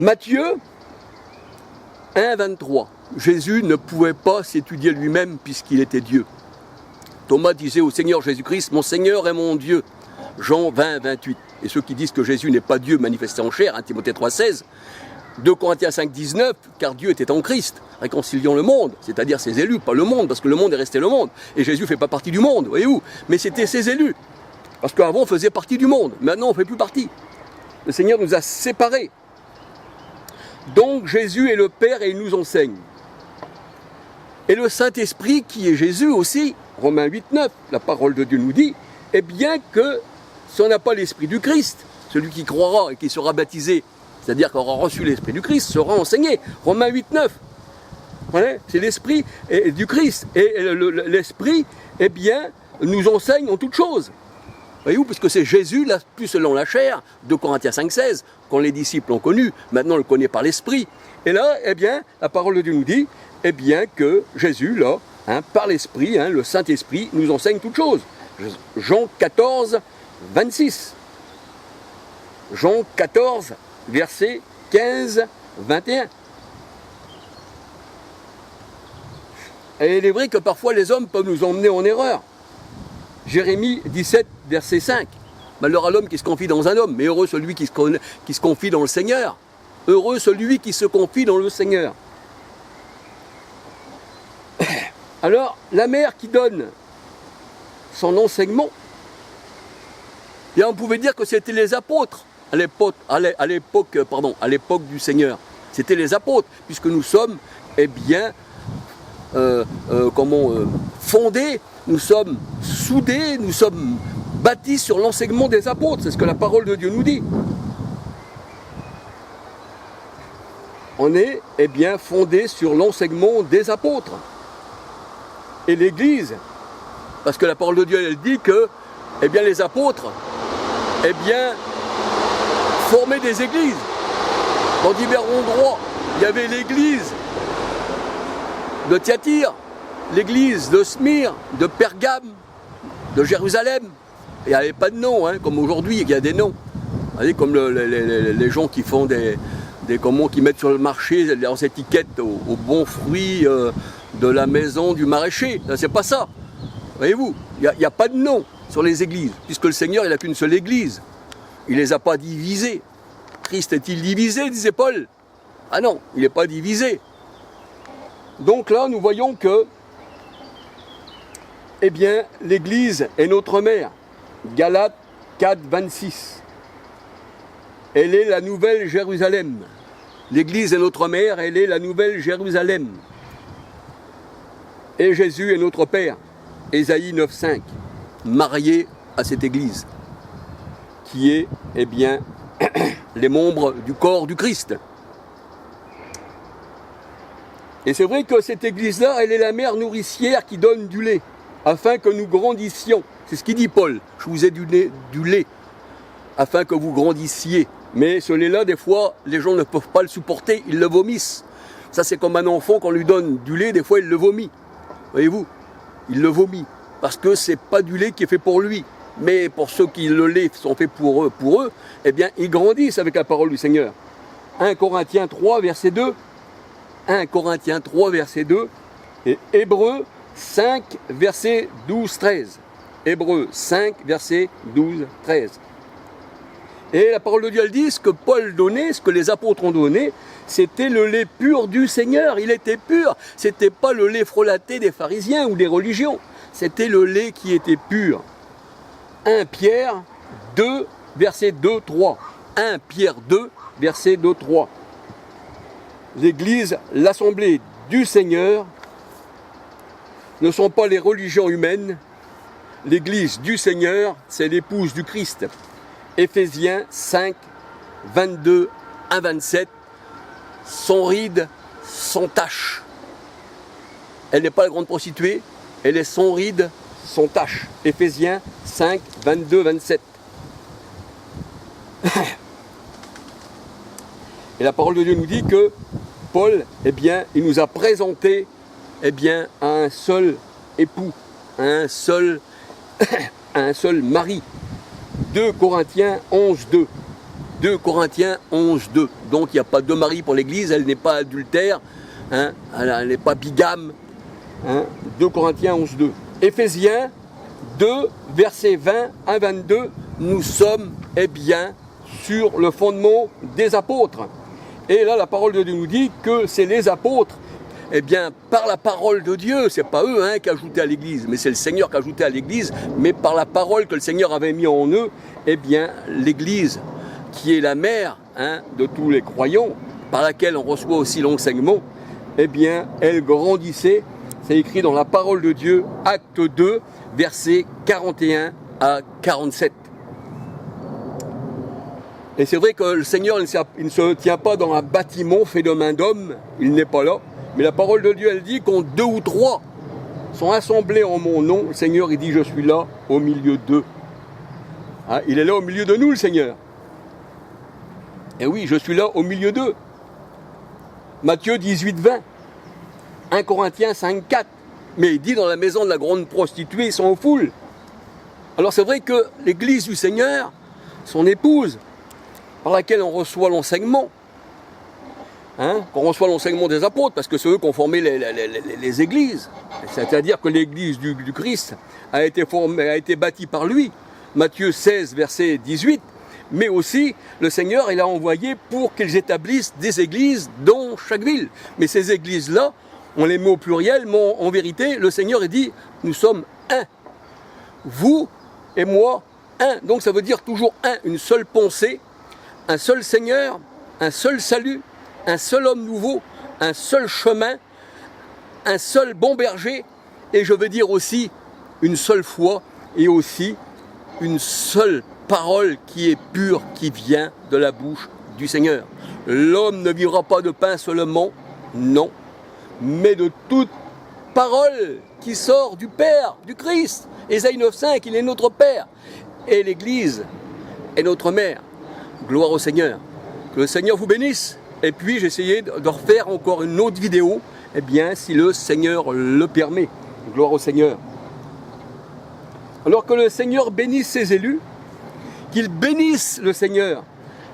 Matthieu 1, 23. Jésus ne pouvait pas s'étudier lui-même puisqu'il était Dieu. Thomas disait au Seigneur Jésus-Christ, mon Seigneur et mon Dieu. Jean 20, 28. Et ceux qui disent que Jésus n'est pas Dieu manifesté en chair, 1 Timothée 3, 16. 2 Corinthiens 5, 19, car Dieu était en Christ, réconciliant le monde, c'est-à-dire ses élus, pas le monde, parce que le monde est resté le monde. Et Jésus ne fait pas partie du monde, voyez-vous. Mais c'était ses élus. Parce qu'avant, on faisait partie du monde. Maintenant, on ne fait plus partie. Le Seigneur nous a séparés. Donc Jésus est le Père et il nous enseigne. Et le Saint-Esprit, qui est Jésus aussi, Romains 8, 9, la parole de Dieu nous dit, eh bien que si on n'a pas l'Esprit du Christ, celui qui croira et qui sera baptisé, c'est-à-dire qui aura reçu l'Esprit du Christ, sera enseigné. Romains 8, 9. Voilà, c'est l'Esprit du Christ. Et l'Esprit, eh bien, nous enseigne en toutes choses. Voyez-vous, parce que c'est Jésus, là, plus selon la chair, 2 Corinthiens 5, 16, quand les disciples l'ont connu, maintenant on le connaît par l'Esprit. Et là, eh bien, la parole de Dieu nous dit, eh bien, que Jésus, là, par l'Esprit, le Saint-Esprit, nous enseigne toutes choses. Jean 14, 26. Jean 14, verset 15, 21. Et il est vrai que parfois les hommes peuvent nous emmener en erreur. Jérémie 17, verset 5. Malheur à l'homme qui se confie dans un homme, mais heureux celui qui se confie dans le Seigneur. Heureux celui qui se confie dans le Seigneur. Alors, la mère qui donne son enseignement, et on pouvait dire que c'était les apôtres à l'époque du Seigneur. C'était les apôtres, puisque nous sommes, eh bien, fondés, nous sommes soudés, nous sommes bâtis sur l'enseignement des apôtres. C'est ce que la parole de Dieu nous dit. On est, eh bien, fondés sur l'enseignement des apôtres. Et l'Église, parce que la parole de Dieu, elle dit que, eh bien, les apôtres, eh bien, formaient des églises. Dans divers endroits, il y avait l'église de Thyatire, l'église de Smyrne, de Pergame, de Jérusalem. Il n'y avait pas de nom, comme aujourd'hui, il y a des noms. Vous voyez, comme les gens qui font qui mettent sur le marché leurs étiquettes aux bons fruits de la maison du maraîcher. C'est pas ça. Voyez-vous, il n'y a pas de nom sur les églises, puisque le Seigneur, il n'a qu'une seule église. Il ne les a pas divisées. Christ est-il divisé, disait Paul? Ah non, il n'est pas divisé. Donc là, nous voyons que, eh bien, l'Église est notre mère. Galates 4, 26. Elle est la nouvelle Jérusalem. L'Église est notre mère, elle est la nouvelle Jérusalem. Et Jésus est notre Père. Ésaïe 9, 5. Marié à cette Église, qui est, eh bien, les membres du corps du Christ. Et c'est vrai que cette Église-là, elle est la mère nourricière qui donne du lait, afin que nous grandissions. C'est ce qu'il dit Paul, je vous ai du lait, afin que vous grandissiez. Mais ce lait-là, des fois, les gens ne peuvent pas le supporter, ils le vomissent. Ça, c'est comme un enfant, qu'on lui donne du lait, des fois, il le vomit. Voyez-vous, il le vomit, parce que c'est pas du lait qui est fait pour lui. Mais pour ceux qui le lait sont faits pour eux, eh bien, ils grandissent avec la parole du Seigneur. 1 Corinthiens 3, verset 2. 1 Corinthiens 3, verset 2. Et Hébreux 5, verset 12, 13. Hébreux 5, verset 12, 13. Et la parole de Dieu, elle dit, ce que Paul donnait, ce que les apôtres ont donné, c'était le lait pur du Seigneur. Il était pur. C'était pas le lait frelaté des pharisiens ou des religions. C'était le lait qui était pur. 1 Pierre 2, verset 2, 3. 1 Pierre 2, verset 2, 3. L'Église, l'Assemblée du Seigneur, ne sont pas les religions humaines. L'Église du Seigneur, c'est l'épouse du Christ. Éphésiens 5, 22, 1, 27. Sans ride, sans tache. Elle n'est pas la grande prostituée, elle est sans ride, sans tache. Éphésiens 5, 22, 27. Et la parole de Dieu nous dit que Paul, eh bien, il nous a présenté, eh bien, à un seul époux, à un seul mari. 2 Corinthiens 11, 2. 2 Corinthiens 11, 2. Donc il n'y a pas de mari pour l'Église, elle n'est pas adultère, hein, elle n'est pas bigame. Hein, 2 Corinthiens 11, 2. Éphésiens 2, versets 20 à 22, nous sommes, eh bien, sur le fondement des apôtres. Et là, la parole de Dieu nous dit que c'est les apôtres, eh bien, par la parole de Dieu, c'est pas eux qui ajoutaient à l'Église, mais c'est le Seigneur qui ajoutait à l'Église, mais par la parole que le Seigneur avait mis en eux, eh bien, l'Église, qui est la mère de tous les croyants, par laquelle on reçoit aussi l'enseignement, eh bien, elle grandissait. C'est écrit dans la parole de Dieu, acte 2, versets 41 à 47. Et c'est vrai que le Seigneur il ne se tient pas dans un bâtiment fait de main d'homme, il n'est pas là. Mais la parole de Dieu, elle dit quand 2 ou 3 sont assemblés en mon nom, le Seigneur, il dit, je suis là au milieu d'eux. Hein, il est là au milieu de nous, le Seigneur. Et oui, je suis là au milieu d'eux. Matthieu 18, 20. 1 Corinthiens 5, 4. Mais il dit, dans la maison de la grande prostituée, ils sont en foule. Alors c'est vrai que l'Église du Seigneur, son épouse, par laquelle on reçoit l'enseignement, qu'on reçoit l'enseignement des apôtres, parce que c'est eux qui ont formé les églises. C'est-à-dire que l'église du Christ a été bâtie par lui. Matthieu 16, verset 18. Mais aussi, le Seigneur, il a envoyé pour qu'ils établissent des églises dans chaque ville. Mais ces églises-là, on les met au pluriel, mais en vérité, le Seigneur, il dit, nous sommes un. Vous et moi, un. Donc ça veut dire toujours un, une seule pensée, un seul Seigneur, un seul salut, un seul homme nouveau, un seul chemin, un seul bon berger, et je veux dire aussi une seule foi, et aussi une seule parole qui est pure, qui vient de la bouche du Seigneur. L'homme ne vivra pas de pain seulement, non, mais de toute parole qui sort du Père, du Christ. Ésaïe 9,5, il est notre Père, et l'Église est notre mère. Gloire au Seigneur. Que le Seigneur vous bénisse. Et puis j'ai essayé de refaire encore une autre vidéo, eh bien si le Seigneur le permet. Gloire au Seigneur. Alors que le Seigneur bénisse ses élus, qu'il bénisse le Seigneur,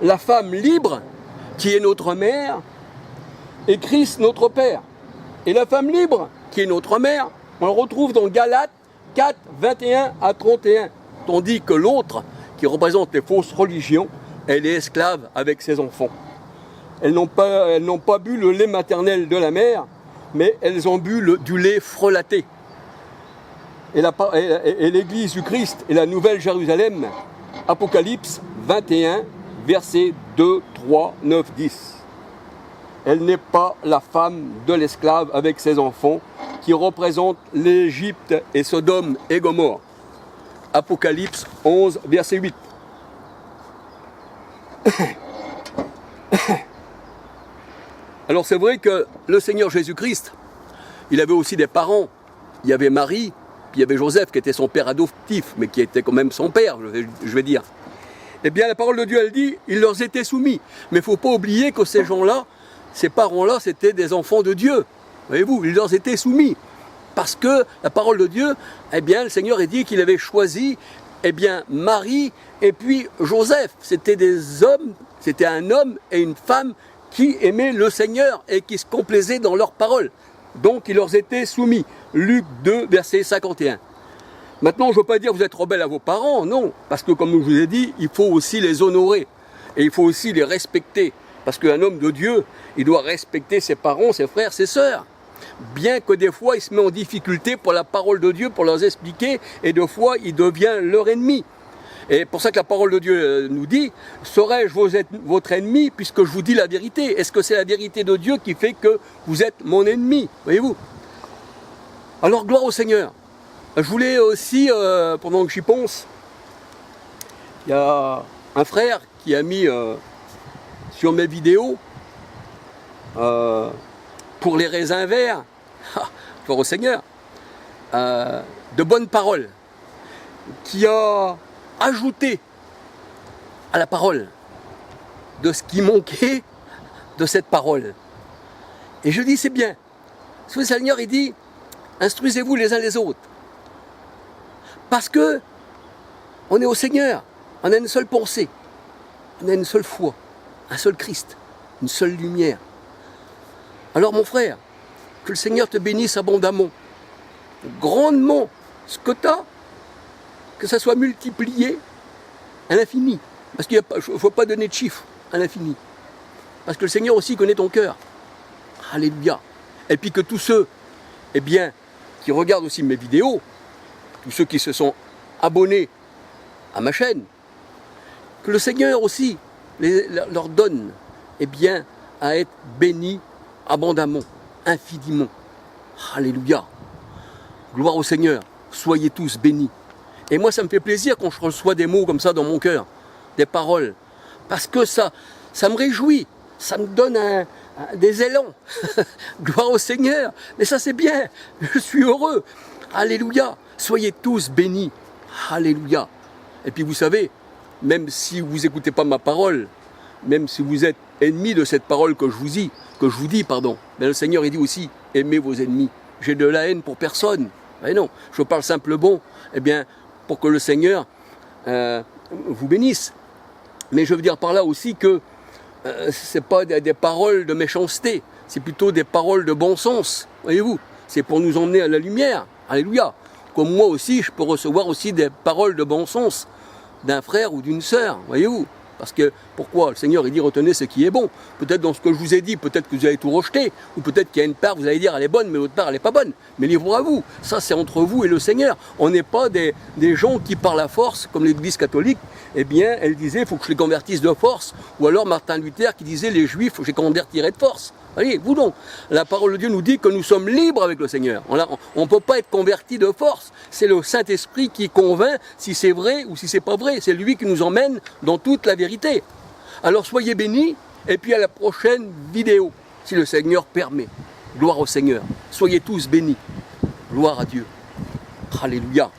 la femme libre, qui est notre mère, et Christ notre Père. Et la femme libre, qui est notre mère, on le retrouve dans Galates 4, 21 à 31. Tandis que l'autre, qui représente les fausses religions, elle est esclave avec ses enfants. Elles n'ont pas bu le lait maternel de la mère, mais elles ont bu du lait frelaté. Et l'Église du Christ et la Nouvelle Jérusalem, Apocalypse 21, versets 2, 3, 9, 10. Elle n'est pas la femme de l'esclave avec ses enfants, qui représente l'Égypte et Sodome et Gomorrhe. Apocalypse 11, verset 8. Alors c'est vrai que le Seigneur Jésus-Christ, il avait aussi des parents. Il y avait Marie, puis il y avait Joseph qui était son père adoptif, mais qui était quand même son père, je vais dire. Eh bien la parole de Dieu, elle dit, il leur était soumis. Mais il ne faut pas oublier que ces gens-là, ces parents-là, c'était des enfants de Dieu. Voyez-vous, ils leur étaient soumis. Parce que la parole de Dieu, eh bien le Seigneur a dit qu'il avait choisi, eh bien Marie et puis Joseph. C'était des hommes, c'était un homme et une femme qui aimaient le Seigneur et qui se complaisaient dans leurs paroles. Donc, il leur était soumis. Luc 2, verset 51. Maintenant, je ne veux pas dire que vous êtes rebelles à vos parents, non. Parce que, comme je vous ai dit, il faut aussi les honorer. Et il faut aussi les respecter. Parce qu'un homme de Dieu, il doit respecter ses parents, ses frères, ses sœurs. Bien que des fois, il se met en difficulté pour la parole de Dieu, pour leur expliquer. Et des fois, il devient leur ennemi. Et pour ça que la parole de Dieu nous dit, serais-je votre ennemi puisque je vous dis la vérité? Est-ce que c'est la vérité de Dieu qui fait que vous êtes mon ennemi? Voyez-vous? Alors, gloire au Seigneur. Je voulais aussi, pendant que j'y pense, il y a un frère qui a mis sur mes vidéos, pour les raisins verts, gloire au Seigneur, de bonnes paroles, qui a ajouté à la parole de ce qui manquait de cette parole. Et je dis, c'est bien. Parce que le Seigneur, il dit, instruisez-vous les uns les autres. Parce que on est au Seigneur, on a une seule pensée. On a une seule foi, un seul Christ, une seule lumière. Alors mon frère, que le Seigneur te bénisse abondamment, grandement, ce que tu as, que ça soit multiplié à l'infini. Parce qu'il ne faut pas donner de chiffres, à l'infini. Parce que le Seigneur aussi connaît ton cœur. Alléluia. Et puis que tous ceux, eh bien, qui regardent aussi mes vidéos, tous ceux qui se sont abonnés à ma chaîne, que le Seigneur aussi leur donne, eh bien, à être bénis abondamment, infiniment. Alléluia. Gloire au Seigneur. Soyez tous bénis. Et moi, ça me fait plaisir quand je reçois des mots comme ça dans mon cœur, des paroles. Parce que ça me réjouit. Ça me donne des élans. Gloire au Seigneur. Mais ça, c'est bien. Je suis heureux. Alléluia. Soyez tous bénis. Alléluia. Et puis, vous savez, même si vous n'écoutez pas ma parole, même si vous êtes ennemis de cette parole que je vous dis, mais le Seigneur, il dit aussi, aimez vos ennemis. J'ai de la haine pour personne. Mais non, je parle simplement, eh bien, pour que le Seigneur vous bénisse. Mais je veux dire par là aussi que ce n'est pas des paroles de méchanceté, c'est plutôt des paroles de bon sens, voyez-vous. C'est pour nous emmener à la lumière, alléluia. Comme moi aussi, je peux recevoir aussi des paroles de bon sens d'un frère ou d'une sœur, voyez-vous. Parce que, pourquoi? Le Seigneur, il dit, retenez ce qui est bon. Peut-être dans ce que je vous ai dit, peut-être que vous avez tout rejeté, ou peut-être qu'il y a une part, vous allez dire, elle est bonne, mais l'autre part, elle n'est pas bonne. Mais libre à vous. Ça, c'est entre vous et le Seigneur. On n'est pas des gens qui, par la force, comme l'Église catholique, eh bien, elle disait, il faut que je les convertisse de force. Ou alors Martin Luther qui disait, les Juifs, je les convertirai de force. Voyez, vous donc, la parole de Dieu nous dit que nous sommes libres avec le Seigneur. On ne peut pas être converti de force. C'est le Saint-Esprit qui convainc si c'est vrai ou si c'est pas vrai. C'est lui qui nous emmène dans toute la vérité. Alors soyez bénis, et puis à la prochaine vidéo, si le Seigneur permet. Gloire au Seigneur. Soyez tous bénis. Gloire à Dieu. Alléluia.